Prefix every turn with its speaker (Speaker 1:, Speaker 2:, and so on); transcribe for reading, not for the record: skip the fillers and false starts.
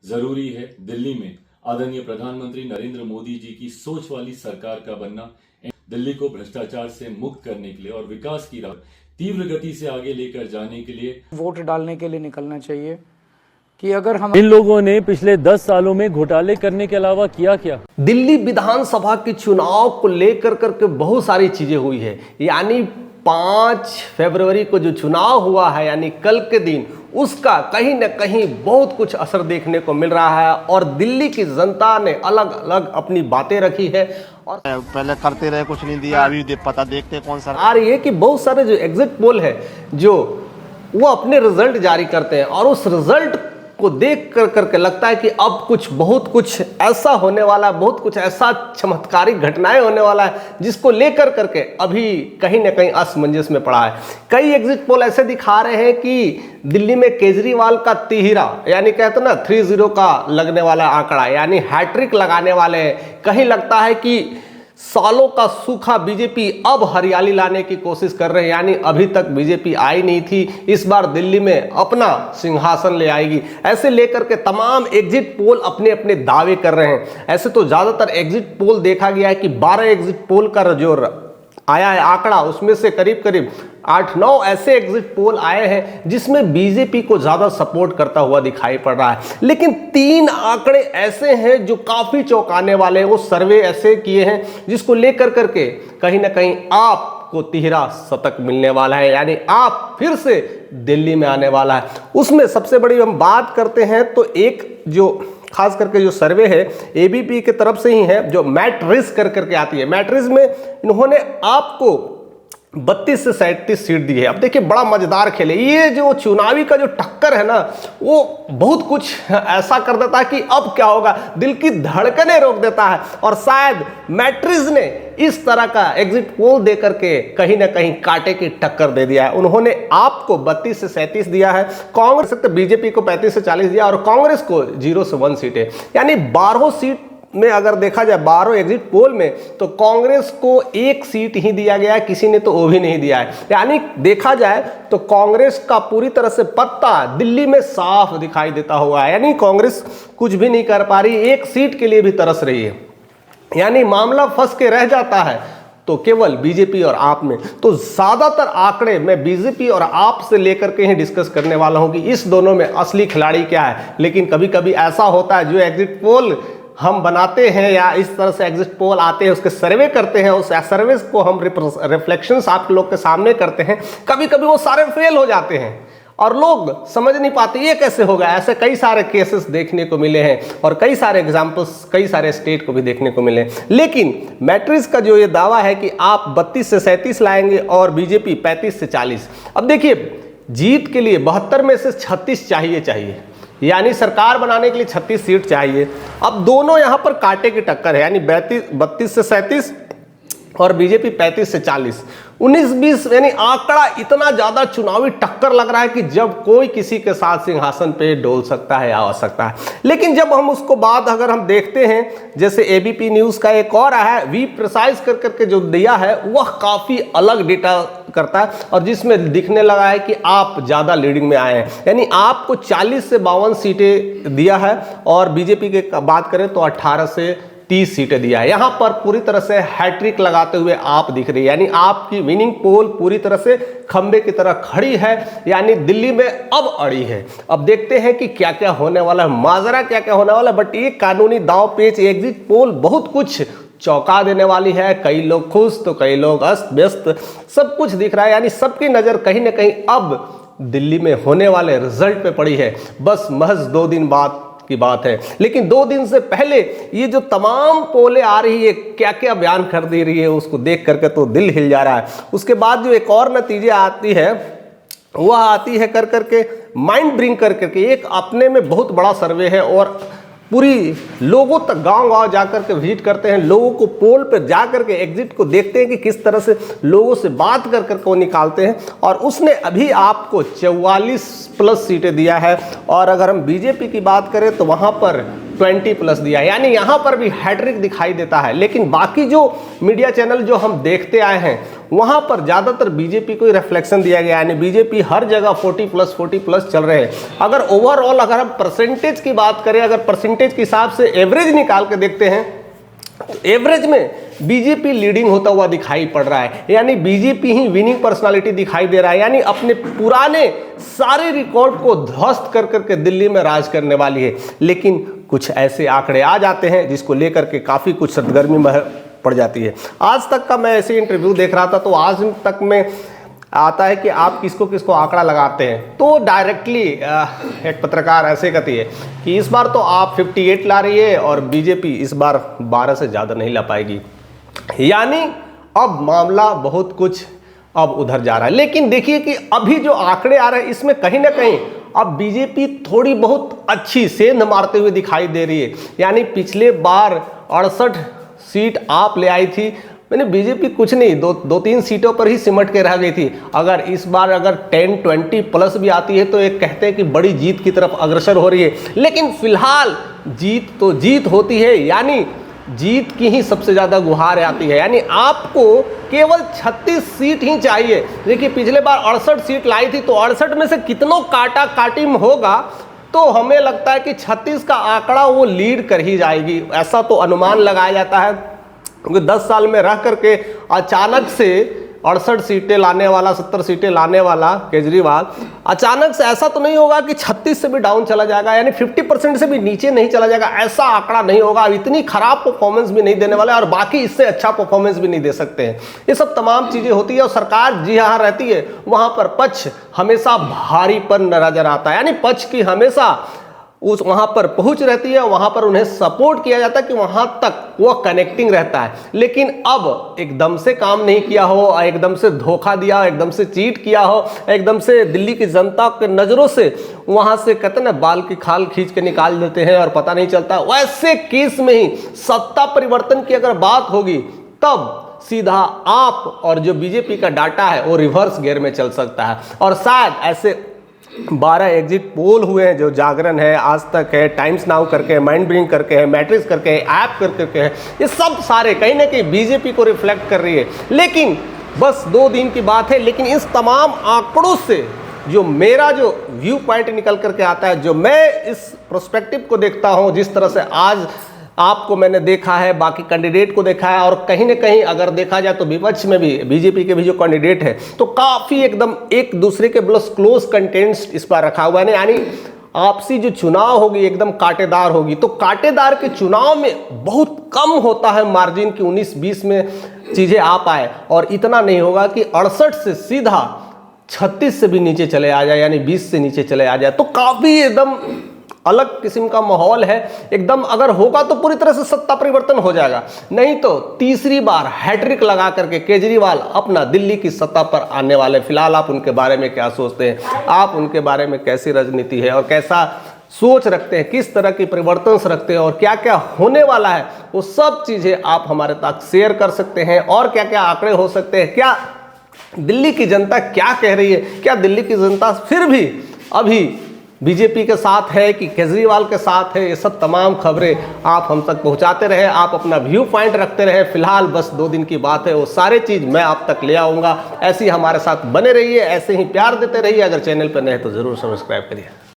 Speaker 1: जरूरी है दिल्ली में आदरणीय प्रधानमंत्री नरेंद्र मोदी जी की सोच वाली सरकार का बनना। दिल्ली को भ्रष्टाचार से मुक्त करने के लिए और विकास की राह तीव्र गति से आगे लेकर जाने के लिए
Speaker 2: वोट डालने के लिए निकलना चाहिए कि अगर हम
Speaker 3: इन लोगों ने पिछले 10 सालों में घोटाले करने के अलावा किया क्या।
Speaker 4: दिल्ली विधानसभा के चुनाव को लेकर करके बहुत सारी चीजें हुई है। यानी 5 फरवरी को जो चुनाव हुआ है यानी कल के दिन, उसका कहीं न कहीं बहुत कुछ असर देखने को मिल रहा है और दिल्ली की जनता ने अलग अलग अपनी बातें रखी है और
Speaker 5: पहले करते रहे, कुछ नहीं दिया, अभी पता देखते कौन सा
Speaker 4: आ रही है कि बहुत सारे जो एग्जिट पोल है जो वो अपने रिजल्ट जारी करते हैं और उस रिजल्ट को देख कर करके लगता है कि अब बहुत कुछ ऐसा होने वाला है, बहुत कुछ ऐसा चमत्कारिक घटनाएं होने वाला है जिसको लेकर करके अभी कहीं ना कहीं असमंजस में पड़ा है। कई एग्जिट पोल ऐसे दिखा रहे हैं कि दिल्ली में केजरीवाल का तिहिरा यानी कहते ना 30 का लगने वाला आंकड़ा, यानी हैट्रिक लगाने वाले हैं। कहीं लगता है कि सालों का सूखा बीजेपी अब हरियाली लाने की कोशिश कर रहे हैं, यानी अभी तक बीजेपी आई नहीं थी, इस बार दिल्ली में अपना सिंहासन ले आएगी। ऐसे लेकर के तमाम एग्जिट पोल अपने अपने दावे कर रहे हैं। ऐसे तो ज्यादातर एग्जिट पोल देखा गया है कि 12 एग्जिट पोल का जो आया है आंकड़ा, उसमें से करीब करीब 8-9 ऐसे एग्जिट पोल आए हैं जिसमें बीजेपी को ज्यादा सपोर्ट करता हुआ दिखाई पड़ रहा है। लेकिन 3 आंकड़े ऐसे हैं जो काफी चौंकाने वाले हैं। वो सर्वे ऐसे किए हैं जिसको लेकर करके कहीं ना कहीं आपको तिहरा शतक मिलने वाला है, यानी आप फिर से दिल्ली में आने वाला है। उसमें सबसे बड़ी हम बात करते हैं तो एक जो खास करके जो सर्वे है एबीपी की तरफ से ही है, जो मैट्रिक्स कर करके आती है। मैट्रिक्स में इन्होंने आपको 32 से 37 सीट दी है। अब देखिए बड़ा मजेदार खेल है ये, जो चुनावी का जो टक्कर है ना वो बहुत कुछ ऐसा कर देता है कि अब क्या होगा, दिल की धड़कनें रोक देता है। और शायद मैट्रिक्स ने इस तरह का एग्जिट पोल दे करके कहीं ना कहीं कांटे की टक्कर दे दिया है। उन्होंने आपको 32 से 37 दिया है, कांग्रेस तो बीजेपी को 35 से 40 दिया और कांग्रेस को 0 से 1 सीटें, यानी 12 सीट में अगर देखा जाए 12 एग्जिट पोल में तो कांग्रेस को 1 सीट ही दिया गया है, किसी ने तो वो भी नहीं दिया है। यानी देखा जाए तो कांग्रेस का पूरी तरह से पत्ता दिल्ली में साफ दिखाई देता हुआ है, यानी कांग्रेस कुछ भी नहीं कर पा रही, 1 सीट के लिए भी तरस रही है। यानी मामला फंस के रह जाता है तो केवल बीजेपी और आप में। तो ज्यादातर आंकड़े मैं बीजेपी और आप से लेकर के ही डिस्कस करने वाला हूं कि इस दोनों में असली खिलाड़ी क्या है। लेकिन कभी कभी ऐसा होता है जो एग्जिट पोल हम बनाते हैं या इस तरह से एग्जिट पोल आते हैं उसके सर्वे करते हैं, उस सर्वे को हम रिफ्लेक्शंस आप लोग के सामने करते हैं, कभी कभी वो सारे फेल हो जाते हैं और लोग समझ नहीं पाते ये कैसे होगा। ऐसे कई सारे केसेस देखने को मिले हैं और कई सारे एग्जांपल्स कई सारे स्टेट को भी देखने को मिले। लेकिन मैट्रिक्स का जो ये दावा है कि आप 32 से 37 लाएंगे और बीजेपी 35 से 40। अब देखिए जीत के लिए 72 में से 36 चाहिए, यानी सरकार बनाने के लिए 36 सीट चाहिए। अब दोनों यहां पर कांटे की टक्कर है, यानी 32 से 37 और बीजेपी 35 से 40। 19-20 यानी आंकड़ा इतना ज्यादा चुनावी टक्कर लग रहा है कि जब कोई किसी के साथ सिंहासन पे डोल सकता है या आ सकता है। लेकिन जब हम उसको बाद अगर हम देखते हैं, जैसे एबीपी न्यूज का एक और है वी प्रिसाइज कर करके जो दिया है वह काफी अलग डेटा करता है और जिसमें दिखने लगा है कि आप ज्यादा लीडिंग में आए हैं, यानी आपको 40 से 52 सीटें दिया है और बीजेपी की बात करें तो 18 से 30 सीटें दिया है। यहां पर पूरी तरह से हैट्रिक लगाते हुए आप दिख रही है, यानी आपकी विनिंग पोल पूरी तरह से खंबे की तरह खड़ी है, यानी दिल्ली में अब अड़ी है। अब देखते हैं कि क्या क्या होने वाला है, माजरा क्या क्या होने वाला है। बट ये कानूनी दांव पेच एग्जिट पोल बहुत कुछ चौंका देने वाली है। कई लोग खुश तो कई लोग अस्त व्यस्त, सब कुछ दिख रहा है, यानी सबकी नजर कहीं ना कहीं अब दिल्ली में होने वाले रिजल्ट पे पड़ी है। बस महज 2 दिन बाद की बात है। लेकिन 2 दिन से पहले ये जो तमाम पोले आ रही है, क्या क्या बयान कर दे रही है, उसको देख करके तो दिल हिल जा रहा है। उसके बाद जो एक और नतीजे आती है वह आती है कर करके माइंड ब्रिंग कर करके, एक अपने में बहुत बड़ा सर्वे है और पूरी लोगों तक गांव-गांव जाकर के विजिट करते हैं, लोगों को पोल पर जाकर के एग्जिट को देखते हैं कि किस तरह से लोगों से बात कर कर को निकालते हैं। और उसने अभी आपको 44+ सीटें दिया है और अगर हम बीजेपी की बात करें तो वहां पर 20+ दिया, यानी यहां पर भी हैट्रिक दिखाई देता है। लेकिन बाकी जो मीडिया चैनल जो हम देखते आए हैं वहां पर ज़्यादातर बीजेपी को ही रिफ्लेक्शन दिया गया, यानी बीजेपी हर जगह 40+ चल रहे हैं। अगर ओवरऑल अगर हम परसेंटेज की बात करें, अगर परसेंटेज के हिसाब से एवरेज निकाल के देखते हैं तो एवरेज में बीजेपी लीडिंग होता हुआ दिखाई पड़ रहा है, यानी बीजेपी ही विनिंग पर्सनालिटी दिखाई दे रहा है, यानी अपने पुराने सारे रिकॉर्ड को ध्वस्त कर करके दिल्ली में राज करने वाली है। लेकिन कुछ ऐसे आंकड़े आ जाते हैं जिसको लेकर के काफ़ी कुछ सरगर्मी पड़ जाती है। आज तक का मैं ऐसे इंटरव्यू देख रहा था, तो आज तक में आता है कि आप किसको किसको आंकड़ा लगाते हैं, तो डायरेक्टली एक पत्रकार ऐसे कहती है कि इस बार तो आप 58 ला रही है और बीजेपी इस बार 12 से ज़्यादा नहीं ला पाएगी, यानी अब मामला बहुत कुछ अब उधर जा रहा है। लेकिन देखिए कि अभी जो आंकड़े आ रहे हैं इसमें कहीं ना कहीं अब बीजेपी थोड़ी बहुत अच्छी सेंध मारते हुए दिखाई दे रही है, यानी पिछले बार 68 सीट आप ले आई थी, मैंने बीजेपी कुछ नहीं, दो तीन सीटों पर ही सिमट के रह गई थी। अगर इस बार अगर 10-20+ भी आती है तो एक कहते हैं कि बड़ी जीत की तरफ अग्रसर हो रही है। लेकिन फिलहाल जीत तो जीत होती है, यानी जीत की ही सबसे ज़्यादा गुहार आती है, यानी आपको केवल 36 सीट ही चाहिए। देखिए पिछले बार 68 सीट लाई थी, तो 68 में से कितनों काटा काटी में होगा, तो हमें लगता है कि 36 का आंकड़ा वो लीड कर ही जाएगी, ऐसा तो अनुमान लगाया जाता है। क्योंकि 10 साल में रह करके अचानक से 68 सीटें लाने वाला, 70 सीटें लाने वाला केजरीवाल अचानक से ऐसा तो नहीं होगा कि 36 से भी डाउन चला जाएगा, यानी 50% से भी नीचे नहीं चला जाएगा, ऐसा आंकड़ा नहीं होगा। इतनी खराब परफॉर्मेंस भी नहीं देने वाले और बाकी इससे अच्छा परफॉर्मेंस भी नहीं दे सकते हैं। ये सब तमाम चीज़ें होती है और सरकार जहाँ रहती है वहाँ पर पक्ष हमेशा भारीपन नजर आता है, यानी पक्ष की हमेशा उस वहाँ पर पहुँच रहती है, वहाँ पर उन्हें सपोर्ट किया जाता है कि वहाँ तक वो कनेक्टिंग रहता है। लेकिन अब एकदम से काम नहीं किया हो, एकदम से धोखा दिया हो, एकदम से चीट किया हो, एकदम से दिल्ली की जनता के नज़रों से वहाँ से कहते ना बाल की खाल खींच के निकाल देते हैं और पता नहीं चलता, वैसे केस में ही सत्ता परिवर्तन की अगर बात होगी तब सीधा आप और जो बीजेपी का डाटा है वो रिवर्स गियर में चल सकता है। और शायद ऐसे 12 एग्जिट पोल हुए हैं, जो जागरण है, आज तक है, टाइम्स नाउ करके है, माइंड ब्रिंग करके है, मैट्रिक्स करके है, ऐप करके है, ये सब सारे कहीं ना कहीं बीजेपी को रिफ्लेक्ट कर रही है। लेकिन बस 2 दिन की बात है, लेकिन इस तमाम आंकड़ों से जो मेरा जो व्यू पॉइंट निकल करके आता है, जो मैं इस प्रोस्पेक्टिव को देखता हूँ, जिस तरह से आज आपको मैंने देखा है, बाकी कैंडिडेट को देखा है, और कहीं ना कहीं अगर देखा जाए तो विपक्ष में भी बीजेपी के भी जो कैंडिडेट है तो काफ़ी एकदम एक दूसरे के प्लस क्लोज कंटेंट्स इस पर रखा हुआ है, यानी आपसी जो चुनाव होगी एकदम कांटेदार होगी। तो कांटेदार के चुनाव में बहुत कम होता है मार्जिन की 19-20 में चीज़ें आ पाए, और इतना नहीं होगा कि 68 से सीधा 36 से भी नीचे चले आ जाए, यानी 20 से नीचे चले आ जाए, तो काफ़ी एकदम अलग किस्म का माहौल है एकदम। अगर होगा तो पूरी तरह से सत्ता परिवर्तन हो जाएगा, नहीं तो तीसरी बार हैट्रिक लगा करके केजरीवाल अपना दिल्ली की सत्ता पर आने वाले। फिलहाल आप उनके बारे में क्या सोचते हैं, आप उनके बारे में कैसी राजनीति है और कैसा सोच रखते हैं, किस तरह की परिवर्तन रखते हैं और क्या क्या होने वाला है, वो सब चीज़ें आप हमारे तक शेयर कर सकते हैं। और क्या क्या आंकड़े हो सकते हैं, क्या दिल्ली की जनता क्या कह रही है, क्या दिल्ली की जनता फिर भी अभी बीजेपी के साथ है कि केजरीवाल के साथ है, ये सब तमाम खबरें आप हम तक पहुंचाते रहे, आप अपना व्यू पॉइंट रखते रहे। फिलहाल बस 2 दिन की बात है, वो सारे चीज़ मैं आप तक ले आऊँगा। ऐसे ही हमारे साथ बने रहिए, ऐसे ही प्यार देते रहिए। अगर चैनल पर नए तो ज़रूर सब्सक्राइब करिए।